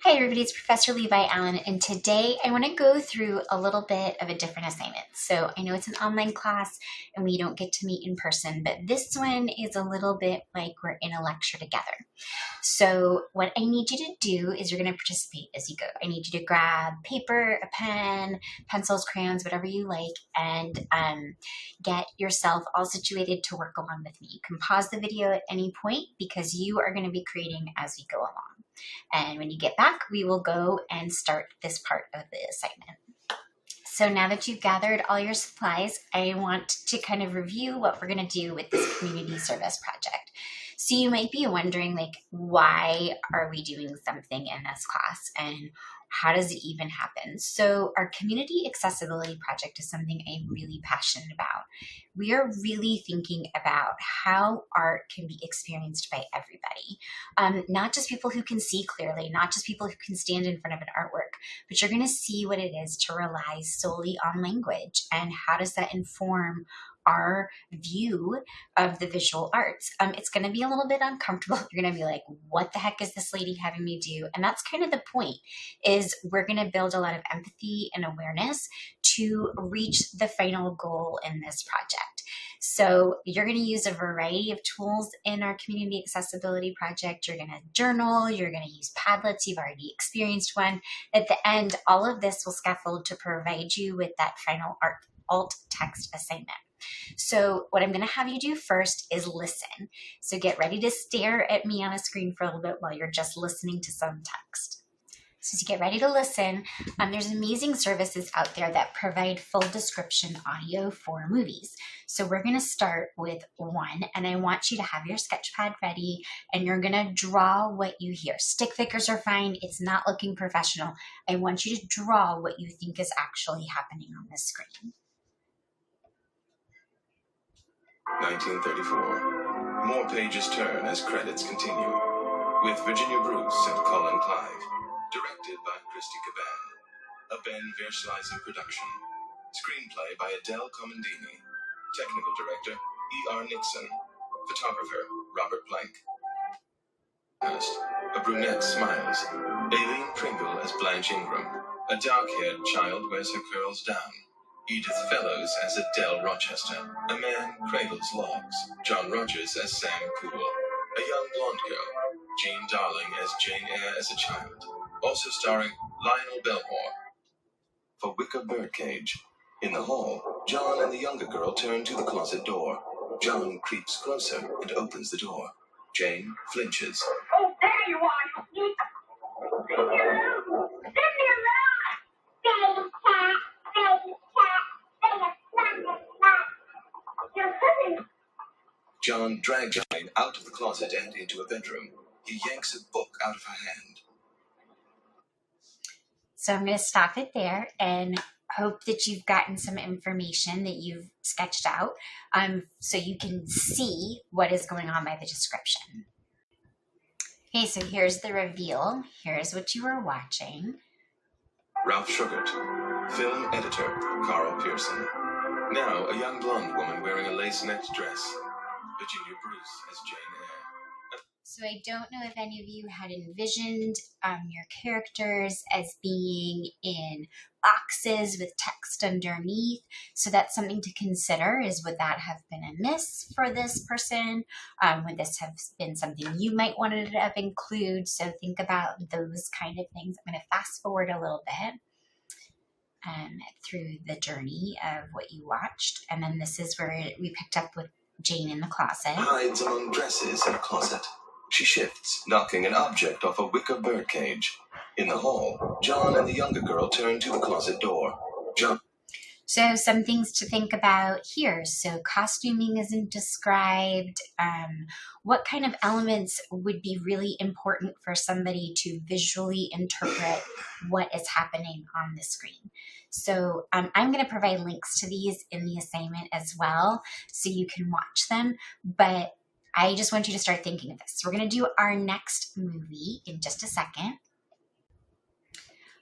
Hi everybody, it's Professor Levi Allen, and today I want to go through a little bit of a different assignment. So I know it's an online class and we don't get to meet in person, but this one is a little bit like we're in a lecture together. So what I need you to do is you're going to participate as you go. I need you to grab paper, a pen, pencils, crayons, whatever you like, and get yourself all situated to work along with me. You can pause the video at any point because you are going to be creating as we go along. And when you get back, we will go and start this part of the assignment. So now that you've gathered all your supplies, I want to kind of review what we're going to do with this community service project. So you might be wondering, like, why are we doing something in this class and how does it even happen? So our community accessibility project is something I'm really passionate about. We are really thinking about how art can be experienced by everybody, not just people who can see clearly, not just people who can stand in front of an artwork, but you're going to see what it is to rely solely on language and how does that inform our view of the visual arts. It's going to be a little bit uncomfortable. You're going to be like, what the heck is this lady having me do? And that's kind of the point, is we're going to build a lot of empathy and awareness to reach the final goal in this project. So you're going to use a variety of tools in our community accessibility project. You're going to journal, you're going to use Padlets, you've already experienced one. At the end, all of this will scaffold to provide you with that final alt text assignment. So what I'm going to have you do first is listen. So get ready to stare at me on a screen for a little bit while you're just listening to some text. So to get ready to listen, there's amazing services out there that provide full description audio for movies. So we're going to start with one, and I want you to have your sketchpad ready, and you're going to draw what you hear. Stick figures are fine. It's not looking professional. I want you to draw what you think is actually happening on the screen. 1934. More pages turn as credits continue. With Virginia Bruce and Colin Clive. Directed by Christy Caban. A Ben Verslaisen production. Screenplay by Adele Comandini. Technical director E.R. Nixon. Photographer Robert Blank. A brunette smiles. Aileen Pringle as Blanche Ingram. A dark-haired child wears her curls down. Edith Fellows as Adele Rochester. A man cradles logs. John Rogers as Sam Poole. A young blonde girl. Jean Darling as Jane Eyre as a child. Also starring Lionel Belmore. For Wicker Birdcage. In the hall, John and the younger girl turn to the closet door. John creeps closer and opens the door. Jane flinches. Oh, there you are! Leave me alone! Leave me alone! Baby cat, baby cat, you're coming. John drags Jane out of the closet and into a bedroom. He yanks a book out of her hand. So I'm going to stop it there and hope that you've gotten some information that you've sketched out so you can see what is going on by the description. Okay, so here's the reveal. Here's what you were watching. Ralph Shugart, film editor Carl Pearson. Now a young blonde woman wearing a lace-necked dress. Virginia Bruce as Jane Eyre. So I don't know if any of you had envisioned your characters as being in boxes with text underneath. So that's something to consider, is would that have been a miss for this person? Would this have been something you might want to have include? So think about those kind of things. I'm going to fast forward a little bit through the journey of what you watched. And then this is where we picked up with Jane in the closet. Hides among dresses in a closet. She shifts, knocking an object off a wicker birdcage. In the hall, John and the younger girl turn to the closet door. John. So some things to think about here. So costuming isn't described. What kind of elements would be really important for somebody to visually interpret what is happening on the screen? So I'm going to provide links to these in the assignment as well, so you can watch them. But I just want you to start thinking of this. We're going to do our next movie in just a second.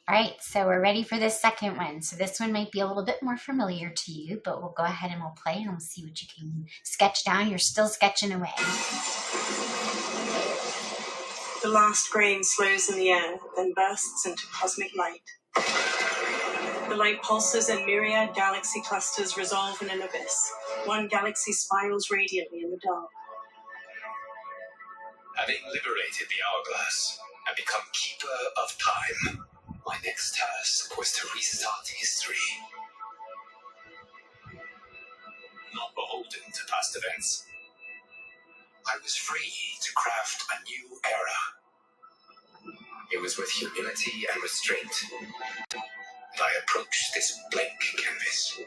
All right, so we're ready for this second one. So this one might be a little bit more familiar to you, but we'll go ahead and we'll play and we'll see what you can sketch down. You're still sketching away. The last grain slows in the air, then bursts into cosmic light. The light pulses and myriad galaxy clusters resolve in an abyss. One galaxy spirals radiantly in the dark. Having liberated the hourglass and become keeper of time, my next task was to restart history. Not beholden to past events, I was free to craft a new era. It was with humility and restraint that I approached this blank canvas.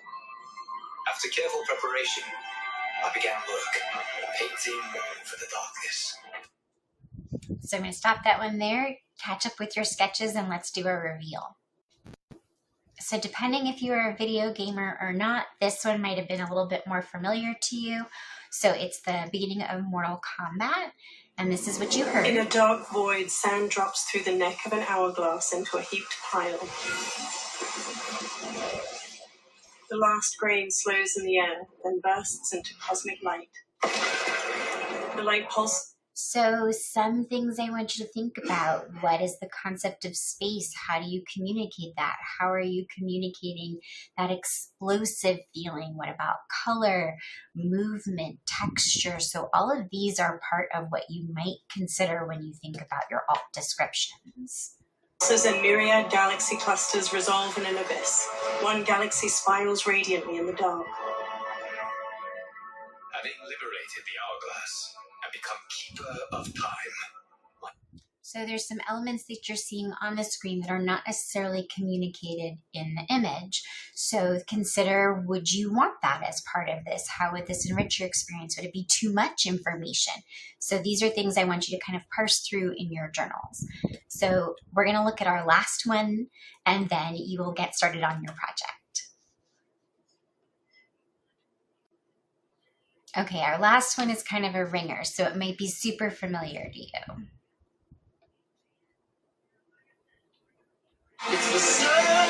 After careful preparation, I began work, painting for the darkness. So I'm going to stop that one there, catch up with your sketches, and let's do a reveal. So depending if you are a video gamer or not, this one might have been a little bit more familiar to you. So it's the beginning of Mortal Kombat, and this is what you heard. In a dark void, sand drops through the neck of an hourglass into a heaped pile. The last grain slows in the air, then bursts into cosmic light. The light pulses. So some things I want you to think about. What is the concept of space? How do you communicate that? How are you communicating that explosive feeling? What about color, movement, texture? So all of these are part of what you might consider when you think about your alt descriptions. And myriad galaxy clusters resolve in an abyss. One galaxy spirals radiantly in the dark. Having liberated the hourglass and become keeper of time. So there's some elements that you're seeing on the screen that are not necessarily communicated in the image. So consider, would you want that as part of this? How would this enrich your experience? Would it be too much information? So these are things I want you to kind of parse through in your journals. So we're going to look at our last one, and then you will get started on your project. Okay, our last one is kind of a ringer, so it might be super familiar to you. It's the sun.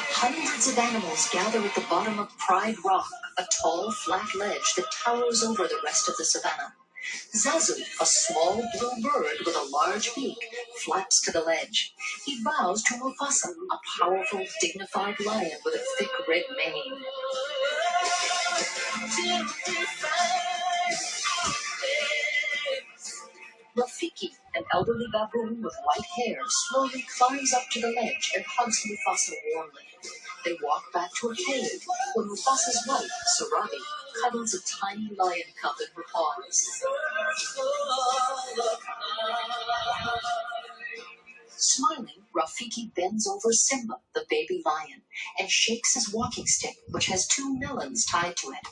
Hundreds of animals gather at the bottom of Pride Rock, a tall, flat ledge that towers over the rest of the savannah. Zazu, a small blue bird with a large beak, flaps to the ledge. He bows to Mufasa, a powerful, dignified lion with a thick red mane. Rafiki, an elderly baboon with white hair, slowly climbs up to the ledge and hugs Mufasa warmly. They walk back to a cave where Mufasa's wife, Sarabi, cuddles a tiny lion cub in her paws. Smiling, Rafiki bends over Simba, the baby lion, and shakes his walking stick, which has 2 melons tied to it.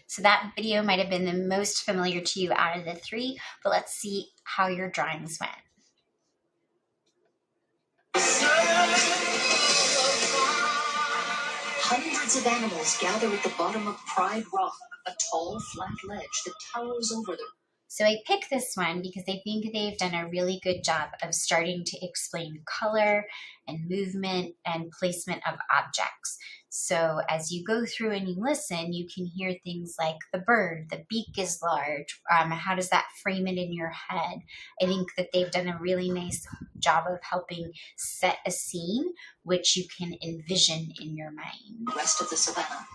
So that video might have been the most familiar to you out of the 3, but let's see how your drawings went. Hundreds of animals gather at the bottom of Pride Rock, a tall, flat ledge that towers over the... So I picked this one because I think they've done a really good job of starting to explain color and movement and placement of objects. So as you go through and you listen, you can hear things like the bird, the beak is large. How does that frame it in your head? I think that they've done a really nice job of helping set a scene, which you can envision in your mind. Rest of the savannah.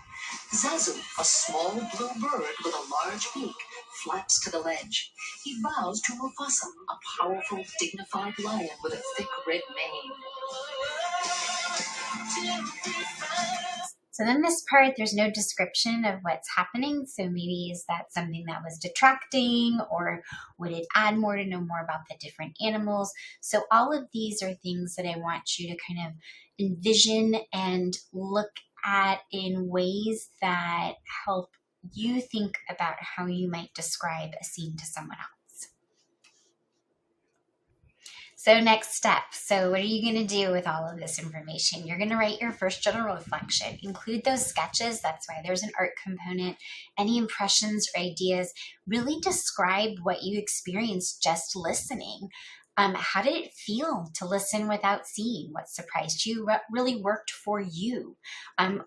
Zazu, a small blue bird with a large beak, flaps to the ledge. He bows to Mufasa, a powerful, dignified lion with a thick red mane. So then this part, there's no description of what's happening. So maybe is that something that was detracting, or would it add more to know more about the different animals? So all of these are things that I want you to kind of envision and look at in ways that help you think about how you might describe a scene to someone else. So next step. So what are you going to do with all of this information? You're going to write your first general reflection. Include those sketches. That's why there's an art component. Any impressions or ideas. Really describe what you experienced just listening. How did it feel to listen without seeing? What surprised you? What really worked for you?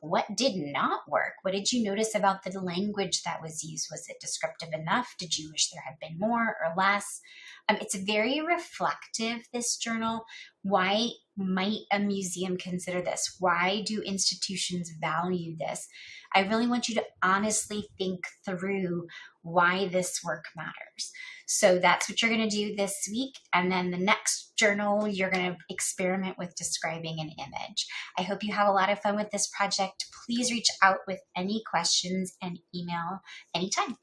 What did not work? What did you notice about the language that was used? Was it descriptive enough? Did you wish there had been more or less? It's very reflective, this journal. Why might a museum consider this? Why do institutions value this? I really want you to honestly think through why this work matters. So that's what you're going to do this week. And then the next journal, you're going to experiment with describing an image. I hope you have a lot of fun with this project. Please reach out with any questions and email anytime.